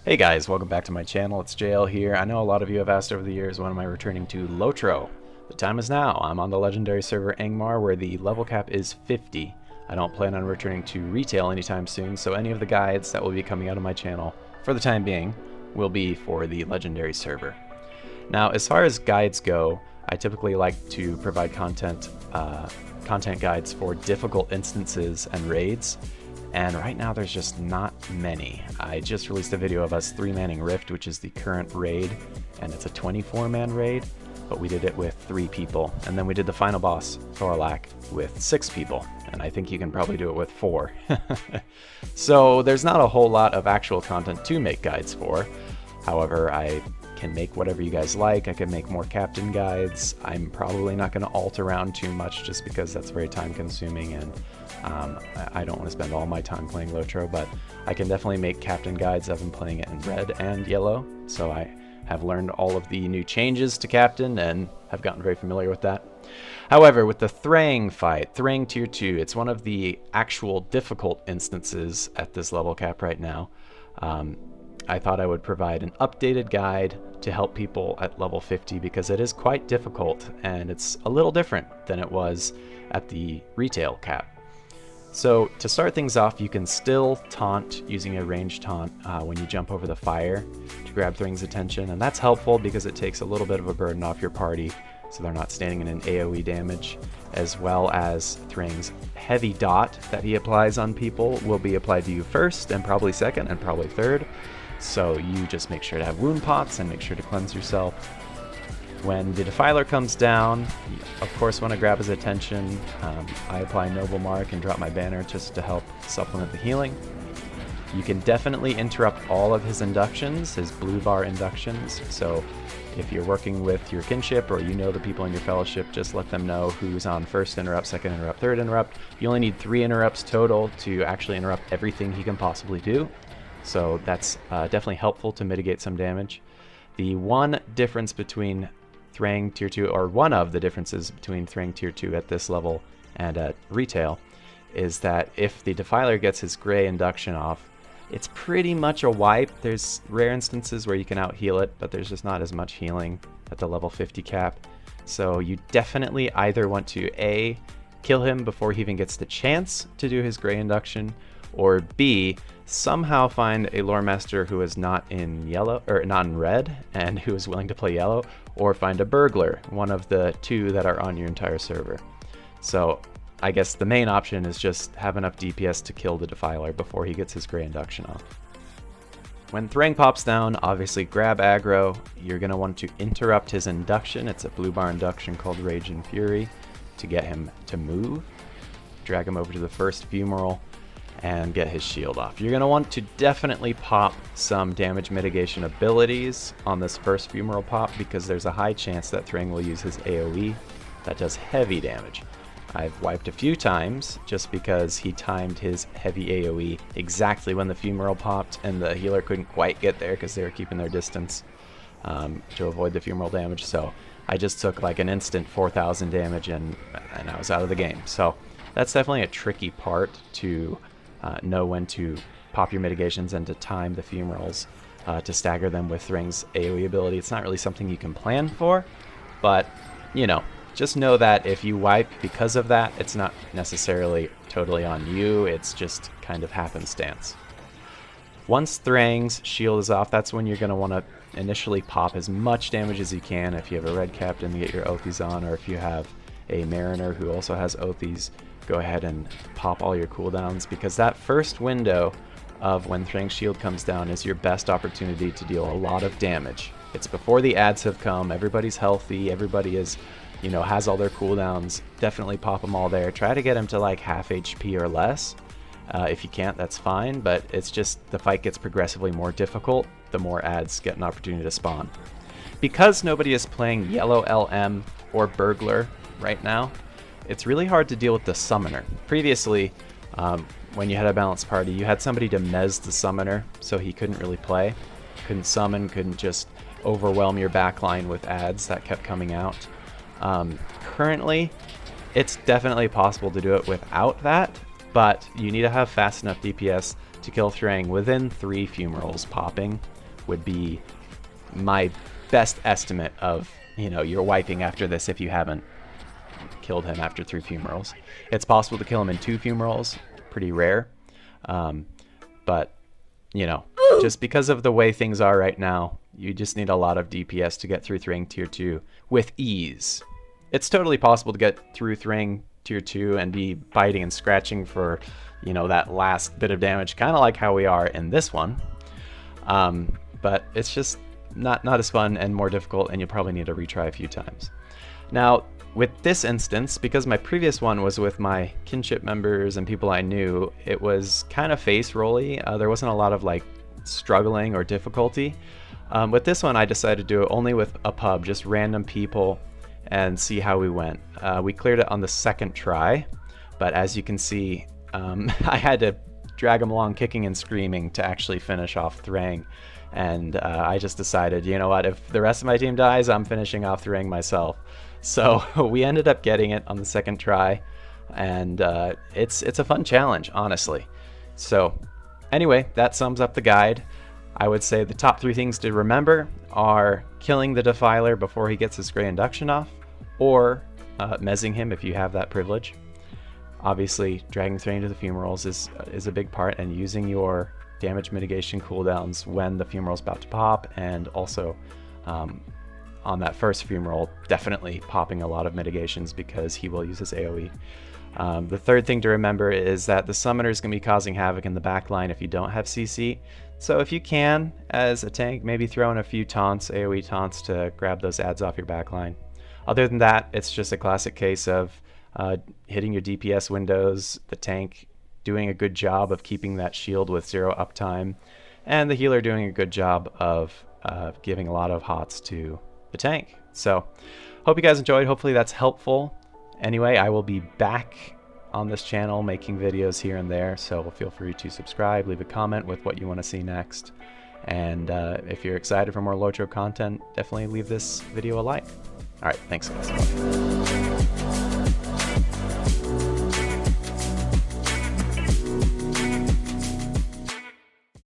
Hey guys, welcome back to my channel. It's JL here. I know a lot of you have asked over the years when am I returning to LotRO. The time is now. I'm on the legendary server Angmar where the level cap is 50. I don't plan on returning to retail anytime soon, so any of the guides that will be coming out of my channel for the time being will be for the legendary server. Now, as far as guides go, I typically like to provide content guides for difficult instances and raids. And right now there's just not many. I just released a video of us 3-manning Rift, which is the current raid, and it's a 24-man raid, but we did it with 3 people. And then we did the final boss, Thorlak, with 6 people, and I think you can probably do it with 4. So there's not a whole lot of actual content to make guides for. However, I can make whatever you guys like. I can make more captain guides. I'm probably not going to alt around too much just because that's very time consuming, and I don't want to spend all my time playing LotRO, but I can definitely make captain guides. I've been playing it in red and yellow, so I have learned all of the new changes to captain and have gotten very familiar with that. However, with the Thrang fight, Thrang tier 2, it's one of the actual difficult instances at this level cap right now. I thought I would provide an updated guide to help people at level 50 because it is quite difficult and it's a little different than it was at the retail cap. So to start things off, you can still taunt using a ranged taunt when you jump over the fire to grab Thrang's attention, and that's helpful because it takes a little bit of a burden off your party so they're not standing in an AoE damage, as well as Thrang's heavy dot that he applies on people will be applied to you first and probably second and probably third. So you just make sure to have wound pots and make sure to cleanse yourself. When the defiler comes down, you of course want to grab his attention. I apply Noble Mark and drop my banner just to help supplement the healing. You can definitely interrupt all of his inductions, his blue bar inductions. So if you're working with your kinship or you know the people in your fellowship, just let them know who's on first interrupt, second interrupt, third interrupt. You only need 3 interrupts total to actually interrupt everything he can possibly do. So that's definitely helpful to mitigate some damage. The one difference between Thrang tier 2, or one of the differences between Thrang tier 2 at this level and at retail, is that if the defiler gets his gray induction off, it's pretty much a wipe. There's rare instances where you can out heal it, but there's just not as much healing at the level 50 cap. So you definitely either want to A, kill him before he even gets the chance to do his gray induction, or B, somehow find a lore master who is not in yellow or not in red and who is willing to play yellow, or find a burglar, one of the 2 that are on your entire server. So I guess the main option is just have enough DPS to kill the defiler before he gets his gray induction off. When Thrang pops down, obviously grab aggro. You're going to want to interrupt his induction. It's a blue bar induction called Rage and Fury to get him to move. Drag him over to the first fumarole and get his shield off. You're going to want to definitely pop some damage mitigation abilities on this first fumarole pop because there's a high chance that Thrang will use his AoE that does heavy damage. I've wiped a few times just because he timed his heavy AoE exactly when the fumarole popped and the healer couldn't quite get there because they were keeping their distance to avoid the fumarole damage. So I just took like an instant 4,000 damage and I was out of the game. So that's definitely a tricky part to know when to pop your mitigations and to time the fumaroles to stagger them with Thrang's AoE ability. It's not really something you can plan for, but you know, just know that if you wipe because of that, it's not necessarily totally on you, it's just kind of happenstance. Once Thrang's shield is off, that's when you're going to want to initially pop as much damage as you can. If you have a red captain to get your Oathies on, or if you have a Mariner who also has Oathies, go ahead and pop all your cooldowns, because that first window of when Thrang's shield comes down is your best opportunity to deal a lot of damage. It's before the ads have come, everybody's healthy, everybody is, you know, has all their cooldowns. Definitely pop them all there. Try to get them to like half HP or less. If you can't, that's fine, but it's just the fight gets progressively more difficult the more ads get an opportunity to spawn. Because nobody is playing yellow LM or burglar right now, it's really hard to deal with the summoner. Previously, when you had a balanced party, you had somebody to mez the summoner, so he couldn't really play. Couldn't summon, couldn't just overwhelm your backline with ads that kept coming out. Currently, it's definitely possible to do it without that, but you need to have fast enough DPS to kill Thrang within 3 fumerals popping would be my best estimate of, you know, you're wiping after this if you haven't killed him after 3 fumerals. It's possible to kill him in 2 fumerals, pretty rare. But, you know, just because of the way things are right now, you just need a lot of DPS to get through Thrang tier 2 with ease. It's totally possible to get through Thrang tier 2 and be biting and scratching for, you know, that last bit of damage, kind of like how we are in this one. But it's just not as fun and more difficult, and you'll probably need to retry a few times. Now, with this instance, because my previous one was with my kinship members and people I knew, it was kind of face rolly. There wasn't a lot of like struggling or difficulty. With this one, I decided to do it only with a pub, just random people, and see how we went. We cleared it on the 2nd try, but as you can see, I had to drag him along kicking and screaming to actually finish off Thrang. And I just decided, you know what, if the rest of my team dies, I'm finishing off Thrang myself. So we ended up getting it on the 2nd try, and it's a fun challenge, honestly. So anyway, that sums up the guide. I would say the top 3 things to remember are killing the defiler before he gets his gray induction off, or mezzing him if you have that privilege. Obviously, dragging Thrang to the fumerals is a big part, and using your damage mitigation cooldowns when the fumeral's about to pop, and also on that first fumeral, definitely popping a lot of mitigations because he will use his AoE. The 3rd thing to remember is that the summoner is going to be causing havoc in the backline if you don't have CC. So if you can, as a tank, maybe throw in a few taunts, AoE taunts, to grab those ads off your backline. Other than that, it's just a classic case of hitting your DPS windows, the tank doing a good job of keeping that shield with 0 uptime, and the healer doing a good job of giving a lot of hots to the tank. So hope you guys enjoyed. Hopefully that's helpful. Anyway, I will be back on this channel making videos here and there, so feel free to subscribe, leave a comment with what you want to see next, and if you're excited for more LotRO content, definitely leave this video a like. Alright, thanks guys.